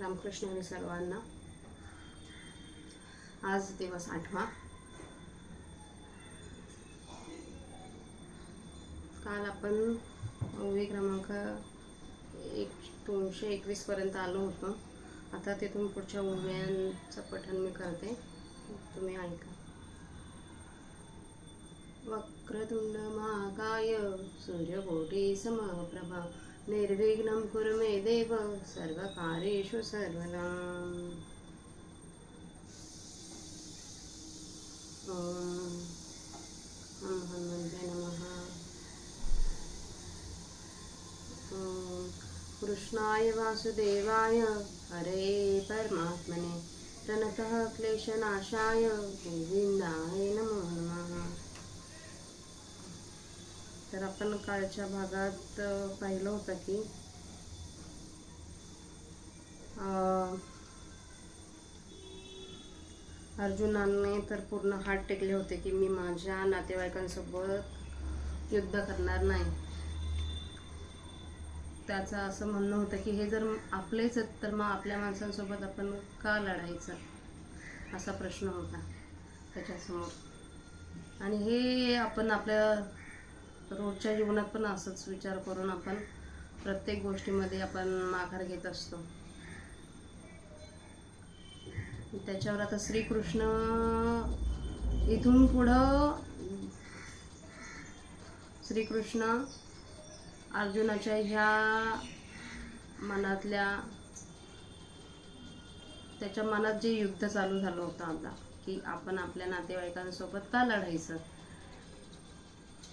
रामकृष्ण हरी सर्वांना. आज दिवस 8वा. काल आपण ओवी क्रमांक 221 पर्यंत आलो होतो. आता तिथून पुढच्या ओव्यांचं पठण मी करते, तुम्ही ऐका. वक्रतुंड महाकाय सूर्यकोटी समप्रभा निर्विघ्नं कुरु मे देव सर्वकार्येषु सर्वदा. ओम हनुमते नमः. ओम कृष्णाय वासुदेवाय हरे परमात्मने प्रणतः क्लेशनाशाय गोविंदाय नमो नमः. तर आपण कालच्या भागात पाहिलं होतं की अर्जुनाने तर पूर्ण हात टेकले होते की मी माझ्या नातेवाईकांसोबत युद्ध करणार नाही. त्याचं असं म्हणणं होतं की हे जर आपलेच आहेत तर मग आपल्या माणसांसोबत आपण का लढायचं, असा प्रश्न होता त्याच्यासमोर. आणि हे आपण आपल्या रोजच्या जीवनात पण असंच विचार करून आपण प्रत्येक गोष्टीमध्ये आपण माघार घेत असतो. त्याच्यावर आता श्रीकृष्ण इथून पुढं श्रीकृष्ण अर्जुनाच्या ह्या मनातल्या त्याच्या मनात जे युद्ध चालू झालं होतं आता की आपण आपल्या नातेवाईकांसोबत का लढायचं,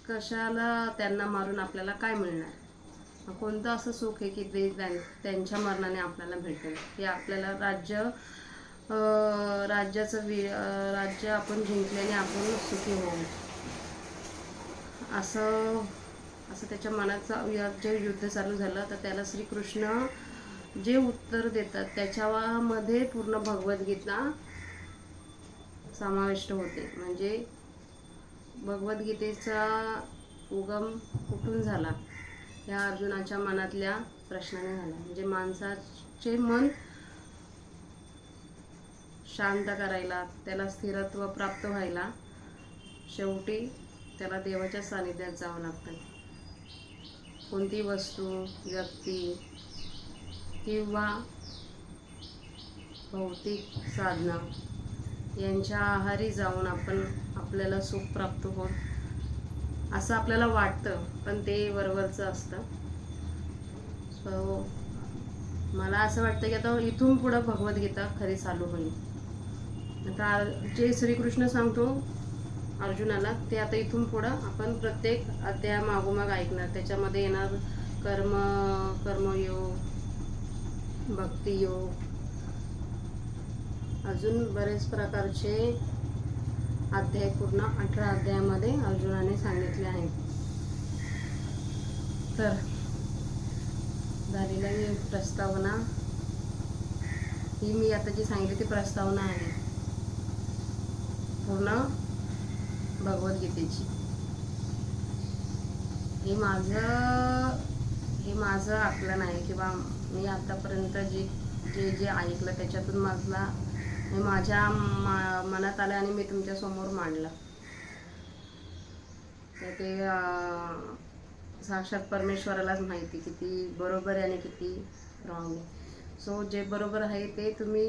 कशाला त्यांना मारून आपल्याला काय मिळणार, कोणतं असं सुख आहे की ते त्यांच्या मरणाने आपल्याला भेटेल, की आपल्याला राज्य आपण जिंकल्याने आपण सुखी होऊ, असं त्याच्या मनाचं जे युद्ध चालू झालं. तर त्याला श्रीकृष्ण जे उत्तर देतात त्याच्यामध्ये पूर्ण भगवद्गीता समाविष्ट होते. म्हणजे भगवद्गीतेचा उगम कुठून झाला, या अर्जुनाच्या मनातल्या प्रश्नाने झाला. म्हणजे माणसाचे मन शांत करायला, त्याला स्थिरत्व प्राप्त व्हायला शेवटी त्याला देवाच्या सानिध्यात जावं लागतं. कोणती वस्तू, व्यक्ती किंवा भौतिक साधनं यांच्या आहारी जाऊन आपल्याला सुख प्राप्त होत असं आपल्याला वाटतं, पण ते वरवरचं असतं. सो मला असं वाटतं की आता इथून पुढं भगवद्गीता खरी चालू होईल. आता जे श्रीकृष्ण सांगतो अर्जुनाला ते आता इथून पुढं आपण प्रत्येक अध्याय मागोमाग ऐकणार. त्याच्यामध्ये येणार कर्मयोग, भक्तियोग, अजून बरेच प्रकारचे अध्याय पूर्ण 18 अध्यायामध्ये अर्जुनाने सांगितले आहेत. तर झालेला ही प्रस्तावना, ही मी आता जी सांगितली ती प्रस्तावना आहे पूर्ण भगवद्गीतेची. हे माझं आकलन आहे किंवा मी आतापर्यंत जे ऐकलं त्याच्यातून माझ्या मनात आलं आणि मी तुमच्या समोर मांडलं. तर ते साक्षात परमेश्वरालाच माहिती किती बरोबर आहे आणि किती रॉंग आहे. सो जे बरोबर आहे ते तुम्ही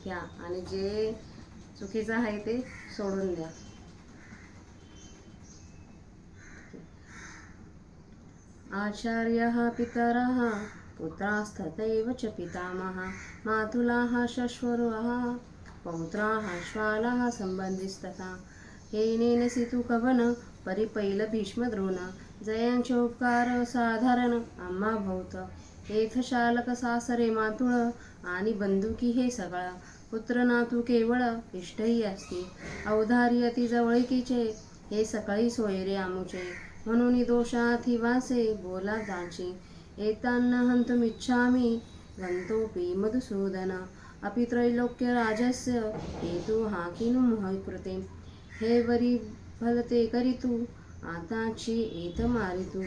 घ्या आणि जे चुकीचं आहे ते सोडून द्या. आचार्यः पितरः पुत्रास्तथैव च पितामहः मातुलाः शश्वरः पौत्राः श्वालाः संबंधिस्तथा हेनेन सितु कवन परिपैल भीष्म द्रोण जयांचे उपकार साधारण आम्हा भोवत हेथ शालक सासरे मातुळ आणि बंधुकी हे सगळा पुत्र नातू केवळ इष्टही असते औदार्य ती जवळकीचे हे सकाळी सोयरे आमुचे म्हणून दोषाथी वासे बोला दाची एतान्न हंतुमिच्छामि गंतोपि मधुसूदन अपि त्रैलोक्य राजस्य हेतु हा किनु मोहकृते हे वरी भलते करितु आताची एत मारितु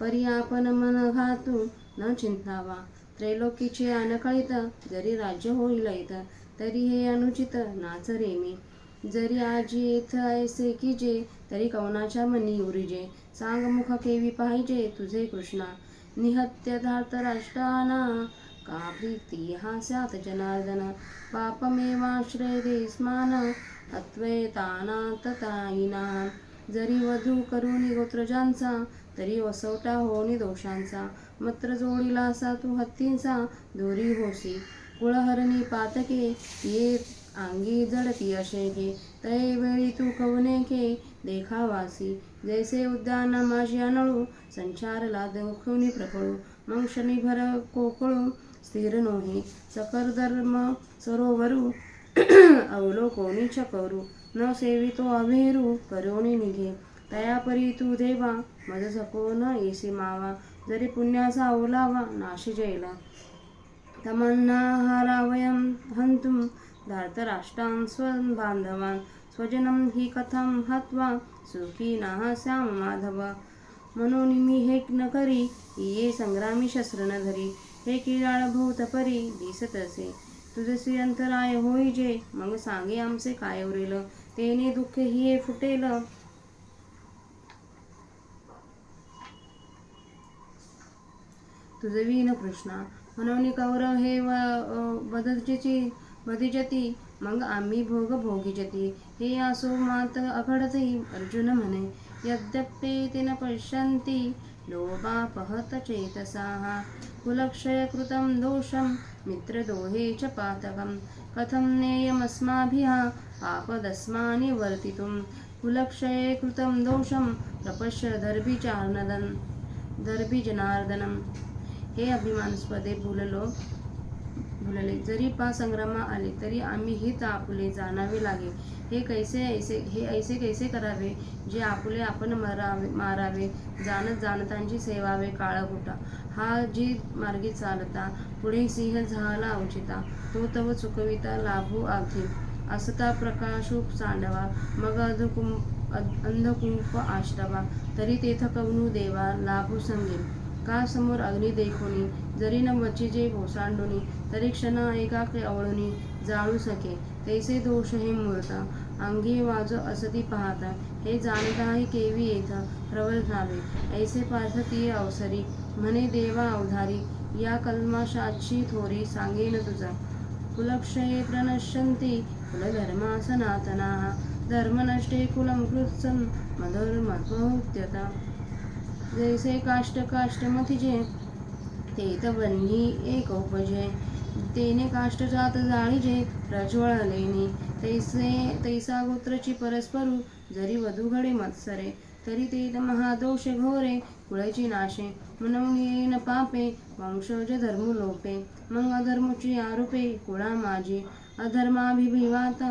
परी आपण मन घातू न चिंतावा त्रैलोकीचे अनकळित जरी राज्य होईल इथ, तरी हे अनुचित नाच रे मी. जरी आजी येथ ऐसे की जे, तरी कवनाच्या मनी उरिजे. सांग मुख केवी पाहिजे तुझे कृष्णा, निहत्य धार्तराष्ट्राना का प्रीती हास्यात जनार्दन. पापमेवाश्रय देस्मान अद्वैतानाततायिना. जरी वधू करुणी गोत्रजांचा, तरी वसवटा होनी दोषांचा. मत्र जोडीला असा तू हत्तींचा, दोरी होसी कुळहरणी पातके. ये अंगी जडती अशेके, तै वेळी तू कवनेके देखावासी. जैसे उद्यान माझी अनळू, संचारला दुखुनी प्रकळू. मग क्षणीभर कोकळू स्थिर नोही, सकर धर्म सरोवरू अवलोकोनी चकरू. न सेवितो अभेरू करोनी निघे, तयापरी तू देवा मज सको न येसी मावा. जरी पुण्याचा ओलावा नाशी जैला, तमन्ना हारावयं हंतुं धार्तराष्ट्रान् स्वबांधवान्. स्वजनं हि कथं हत्वा सुखी नाह स्याम माधव. म्हणून मी हे न करी, ये संग्रामी शस्त्र न धरी. हे किराळ भूत परी दिसतसे, तुझसी अंतराय होईजे. मग सांगे आमचे काय उरेल, तेने दुःख हिये फुटेल. तुझवीन कृष्णा. म्हणून कौरव हे बधिजती, मग आम्ही भोग भोगिजती. हे असो मात अघडती, अर्जुन म्हणे. यद्यप्ये ते न पश्यन्ति लोभापहत चेतसाः. कुलक्षय कृतं दोषं मित्रद्रोहे च पातकं. कथं नेयमस्माभिः पापदस्मानि वर्तितुं. कुलक्षये कृतं दोषं प्रपश्य दर्भिजनार्दनम्. हे अभिमानास्पदे भुलले, जरी संग्रामा आले, तरी आम्ही हित आपुले जाणावे लागे. हे ऐसे कैसे करावे, जे आपुले आपण मारावे. जाणतांची सेवावे काळकुटा. हा जी मार्गी चालता, पुढे सिंह झाला उचिता. तो तव चुकविता लाभू आधी, असता प्रकाशूप सांडवा. मग अंधकुंप आश्रवा, तरी तेथ कवनु देवा लाभू संगे. का समोर अग्नी देखोनी, जरी न बचिजे ओसांडुनी. तरी क्षण एकाके अवळुनी जाळू सके, तैसे दोष हे मूर्त. अंगी वाजो असती पाहता, हे जाणताही केवी येथ प्रबल नावे. ऐसे पार्थ ती अवसरी, म्हणे देवा अवधारी. या कल्माशाची थोरी सांगेन तुझा, कुलक्षये प्रणश्यन्ति कुलधर्मा सनातनाः. धर्मनष्टे कुलं कृत्स्नं मधुर्मत्वहुत्यता. जैसे काष्ट मथिजे, तेथ वह्नी एक उपजे. तेने काष्ट जात जाळीजे प्रज्वळलेनी. तैसा गोत्रची परस्परू, जरी वधू घडे मत्सरे. तरी तेथ महादोष घोरे कुळची नाशे. म्हणून येईन पापे वंशज धर्मू लोपे. मग अधर्मची आरोपे कुळा माझी. अधर्माभिभिवात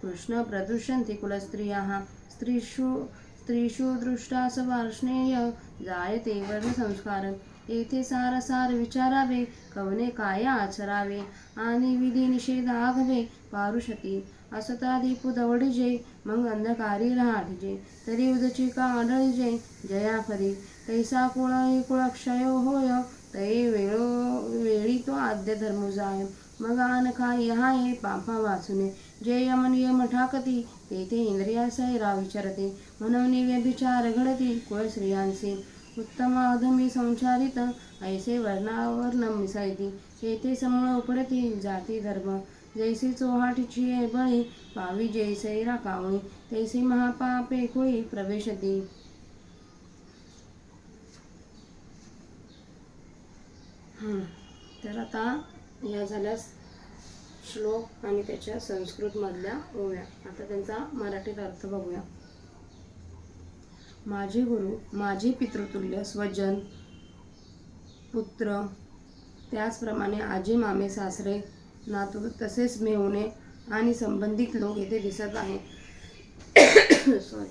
कृष्ण प्रदुष्यन्ति कुलस्त्रियाः. स्त्रीषु दृष्टास वार्ष्णेय जायते वर्ण संस्कार. येथे सार विचारावे, कवने काय आचरावे. आणि विधी निषेध आघवे पारुषती. असतादी पुदवडिजे, मग अंधकारी राहटिजे. तरी उदचिका आढळिजे जयाफरी. तैसा कुळक्षय होय, तै वेळी तो आद्य धर्म जाय. मग आन काय हाये पापा वाचुने. जे यम ठाकती, तेथे इंद्रियासैरा विचरते. म्हणून व्यभिचार घडती कुळ स्त्रियांसी. उत्तम अधमी संचारित, ऐसे वर्णावर्ण मिसळती. तेथे समूळ उपडती जाती धर्म. जैसे चोहाटीची बळी पावी, जैसे राखावणी. तैसे महापापे कुळी प्रवेशती. तर आता या झाल्या श्लोक आणि त्याच्या संस्कृत मधल्या ओव्या. आता त्यांचा मराठीत अर्थ बघूया. माझे गुरु, माझे पितृतुल्य स्वजन, पुत्र, त्याचप्रमाणे आजी, मामे, सासरे, नातू, तसेच मेहुणे आणि संबंधित लोक येथे दिसत आहेत. सॉरी.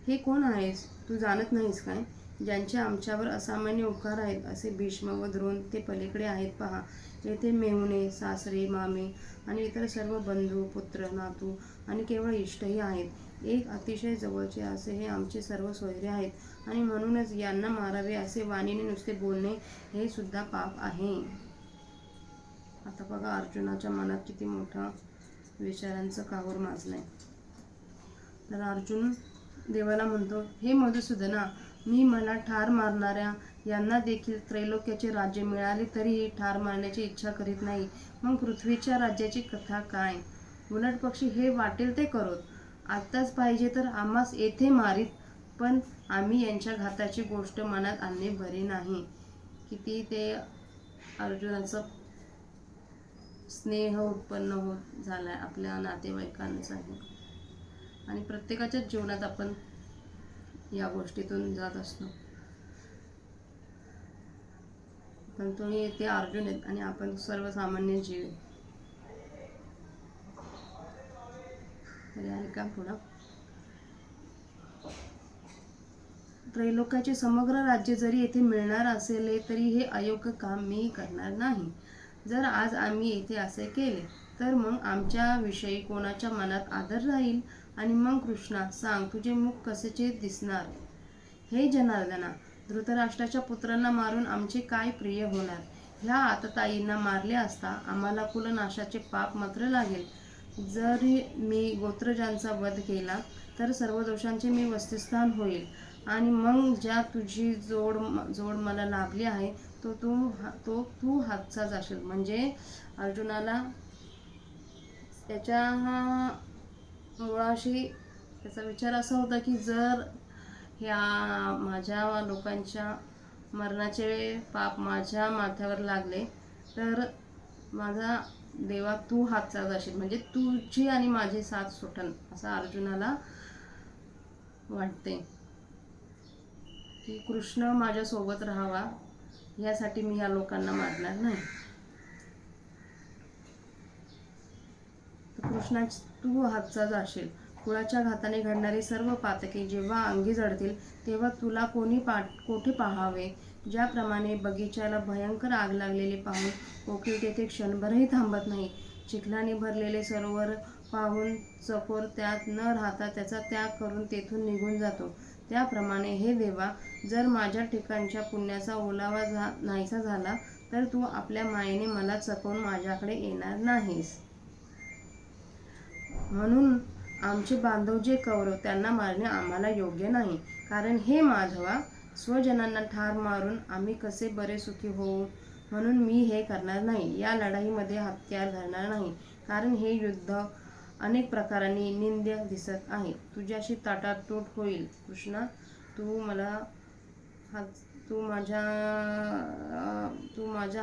हे कोण आहेस, तू जाणत नाहीस काय? ज्यांचे आमच्यावर असामान्य उपकार आहेत असे भीष्म व द्रोण ते पलीकडे आहेत पहा. येथे मेहुणे, सासरे, मामे आणि इतर सर्व बंधू, पुत्र, नातू आणि केवळ इष्टही आहेत. एक अतिशय जवळचे असे हे आमचे सर्व सोयरे आहेत आणि म्हणूनच यांना मारावे असे वाणीने नुसते बोलणे हे सुद्धा पाप आहे. आता बघा अर्जुनाच्या मनात किती मोठा विचारांचं काहूर माजलंय. तर अर्जुन देवाला म्हणतो, हे मधुसूदना, मी मला ठार मारणाऱ्या यांना देखील त्रैलोक्याचे राज्य मिळाले तरीही ठार मारण्याची इच्छा करीत नाही. मग पृथ्वीच्या राज्याची कथा काय? उलट पक्षी हे वाटेल ते करोत. आत्ताच पाहिजे तर आम्हास येथे मारीत, पण आम्ही यांच्या घाताची गोष्ट मनात आणणे बरे नाही. किती ते अर्जुनाचं स्नेह उत्पन्न होत झालाय आपल्या नातेवाईकांचाही. आणि प्रत्येकाच्याच जीवनात आपण या गोष्टीतून जात असतो. पण तुम्ही ते अर्जुन आहेत आणि आपण सर्वसामान्य जीव. तरी ऐका पुढं. त्रैलोक्याचे समग्र राज्य जरी येथे मिळणार असेल तरी हे अयोग्य काम मी करणार नाही. जर आज आम्ही येथे असे केले तर मग आमच्या विषयी कोणाच्या मनात आदर राहील? आणि मग कृष्णा सांग, तुझे मुख कसेचे दिसणार? हे जनार्दना, धृतराष्ट्राच्या पुत्रांना मारून आमचे काय प्रिय होणार? ह्या आतताईंना मारले असता आम्हाला कुलनाशाचे पाप मात्र लागेल. जरी मी गोत्रजांचा वध केला तर सर्व दोषांचे मी वस्तीस्थान होईल आणि मग ज्या तुझी जोड मला लाभली आहे तो तू हातचा जाशील. म्हणजे अर्जुनाला त्याच्या मुळाशी त्याचा विचार असा होता की जर ह्या माझ्या लोकांच्या मरणाचे पाप माझ्या माथ्यावर लागले तर माझा देवा तू हातचा जाशील, म्हणजे तुझी आणि माझी साथ सुटन असं अर्जुनाला वाटते. की कृष्ण माझ्या सोबत राहावा यासाठी मी ह्या लोकांना मारणार नाही. कृष्णा तू हातचा जाशील. कुळाच्या घाताने घडणारी सर्व पातके जेव्हा अंगी जडतील तेव्हा तुला कोठे पाहावे? ज्याप्रमाणे बगीच्याला भयंकर आग लागलेली पाहून कोकिळ तेथे क्षणभरही थांबत नाही, चिखलाने भरलेले सरोवर पाहून चकोर त्यात न राहता त्याचा त्याग करून तेथून निघून जातो, त्याप्रमाणे हे देवा, जर माझ्या ठिकाणच्या पुण्याचा ओलावा नाहीसा झाला तर तू आपल्या मायेने मला चकवून माझ्याकडे येणार नाहीस. म्हणून आमचे बांधव जे कौरव त्यांना मारणे आम्हाला योग्य नाही. कारण हे माधवा, स्वजनांना ठार मारून आम्ही कसे बरे सुखी होऊ? म्हणून मी हे करणार नाही. या लढाईमध्ये हत्यार धरणार नाही. कारण हे युद्ध अनेक प्रकारांनी निंद्य दिसत आहे. तुझ्याशी ताटातूट होईल कृष्णा. तू माझ्या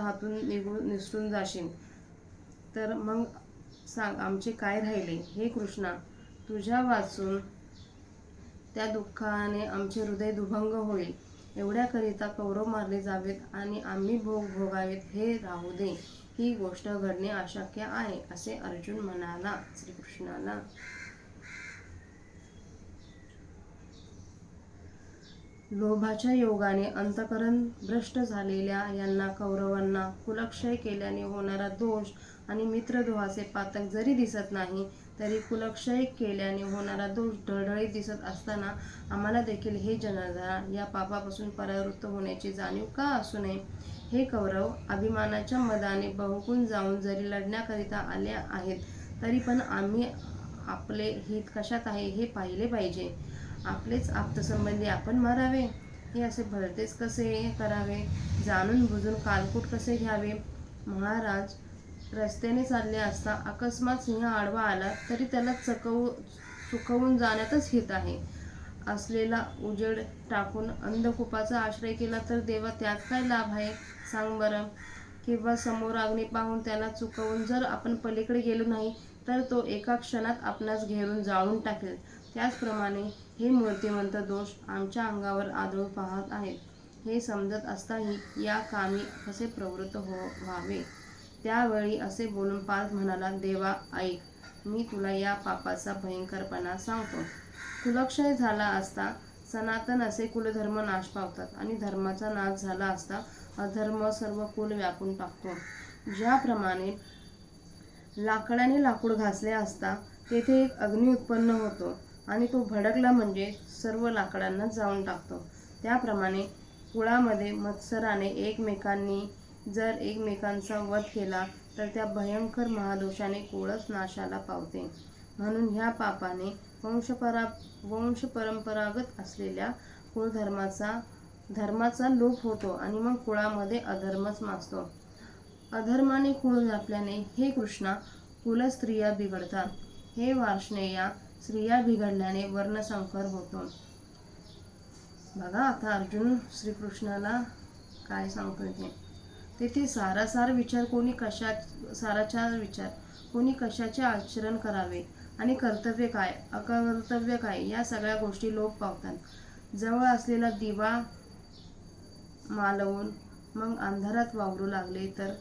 हातून निसटून जाशील तर मग सांग आमचे काय राहिले? हे कृष्णा, तुझ्या वाचून त्या दुःखाने आमचे हृदय दुभंग होईल. एवढ्याकरिता कौरव मारले जावेत आणि आम्ही भोग भोगावेत हे राहू दे. ही गोष्ट घडणे अशक्य आहे असे अर्जुन म्हणाला श्रीकृष्णाला. लोभाच्या योगाने अंतःकरण भ्रष्ट झालेल्या यांना कौरवांना कुलक्षय केल्याने होणारा दोष आणि मित्रद्रोहाचे पातक जरी दिसत नाही तरी कुलक्षय केल्याने होणारा दोष ढळढळीत दिसत असताना आम्हाला देखील हे जनार्दना या पापापासून परावृत्त होण्याची जाणीव का असू नये? हे कौरव अभिमानाच्या मदाने बहुकून जाऊन जरी लढण्याकरिता आले आहेत तरी पण आम्ही आपले हित कशात आहे हे पाहिले पाहिजे. आपलेच आप्तसंबंधी आपण मारावे? हे असे भलतेच कसे करावे? जाणून बुजून कालकूट कसे घ्यावे? महाराज, रस्त्याने चालले असता अकस्मात सिंह आडवा आला तरी त्याला चुकवून जाण्यातच हित आहे. असलेला उजेड टाकून अंधकूपाचा आश्रय केला तर देवा त्यात काय लाभ आहे सांग बरं? किंवा समोर अग्नी पाहून त्याला चुकवून जर आपण पलीकडे गेलो नाही तर तो एका क्षणात आपणास घेरून जाळून टाकेल. त्याचप्रमाणे हे मूर्तिमंत दोष आमच्या अंगावर आदळू पाहत आहेत. हे समजत असताही या कामी कसे प्रवृत्त व्हावे? त्यावेळी असे बोलून पार्थ म्हणाला, देवा ऐक, मी तुला या पापाचा भयंकरपणा सांगतो. कुलक्षय झाला असता सनातन असे कुलधर्म नाश पावतात आणि धर्माचा नाश झाला असता अधर्म सर्व कुल व्यापून टाकतो. ज्याप्रमाणे लाकडाने लाकूड घासले असता तेथे एक अग्नी उत्पन्न होतो आणि तो भडकला म्हणजे सर्व लाकडांना जाळून टाकतो. त्याप्रमाणे कुळामध्ये मत्सराने एकमेकांनी जर एकमेकांचा वध केला तर त्या भयंकर महादोषाने कुळच नाशाला पावते. म्हणून ह्या पापाने वंशपरंपरागत असलेल्या धर्माचा लोप होतो आणि मग कुळामध्ये अधर्मच माजतो. अधर्माने कुळ व्यापल्याने हे कृष्णा कुलस्त्रिया बिघडतात. हे वार्ष्णेया स्त्रिया बिघडल्याने वर्णसंकर होतो. बघा आता अर्जुन श्रीकृष्णाला काय सांगतोय तेथे सारासार विचार कोणी कशाचे आचरण करावे आणि कर्तव्य काय अकर्तव्य काय या सगळ्या गोष्टी लोप पावतात. जवळ असलेला दिवा मालवून मग अंधारात वावरू लागले तर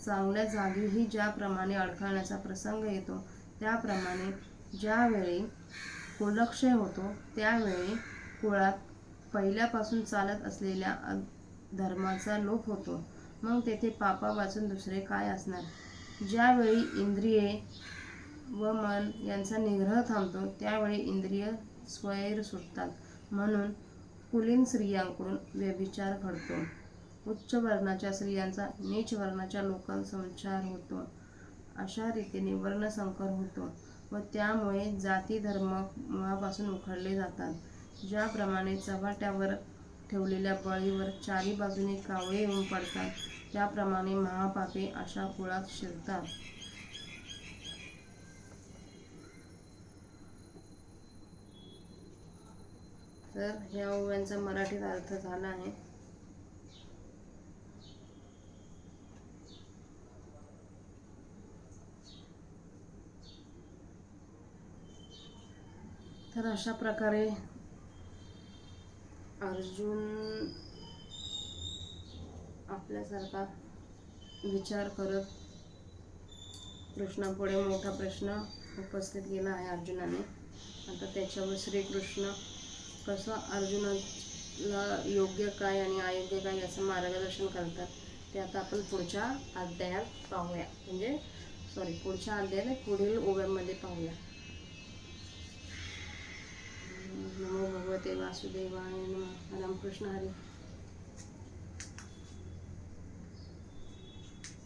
चांगल्या जागीही ज्याप्रमाणे अडखळण्याचा प्रसंग येतो त्याप्रमाणे ज्यावेळी कुलक्षय होतो त्यावेळी कुळात पहिल्यापासून चालत असलेल्या धर्माचा लोप होतो. मग तेथे पापापासून दुसरे काय असणार. ज्यावेळी इंद्रिये व मन यांचा निग्रह थांबतो त्यावेळी इंद्रिय स्वैर सुटतात. म्हणून कुलीन स्त्रियांकडून व्यभिचार घडतो. उच्च वर्णाच्या स्त्रियांचा नीच वर्णाच्या लोकांसंचार होतो. अशा रीतीने वर्णसंकर होतो व त्यामुळे जाती धर्म मुळापासून उखडले जातात. ज्याप्रमाणे चव्हाट्यावर ठेवलेल्या बळीवर चारी बाजूने कावळे येऊन पडतात त्याप्रमाणे महापापे अशा कुळात शिरतात. तर ह्या ओव्यांचा मराठीत अर्थ झाला आहे. तर अशा प्रकारे अर्जुन आपल्यासारखा विचार करत कृष्णापुढे मोठा प्रश्न उपस्थित केला आहे अर्जुनाने. आता त्याच्यावर श्रीकृष्ण कसं अर्जुनाला योग्य काय आणि अयोग्य काय याचं मार्गदर्शन करतात ते आता आपण पुढच्या अध्यायात पाहूया. पुढच्या अध्यायात पुढील ओव्यांमध्ये पाहूया. नमो भगवते वासुदेवाय नमः. रामकृष्ण हरी.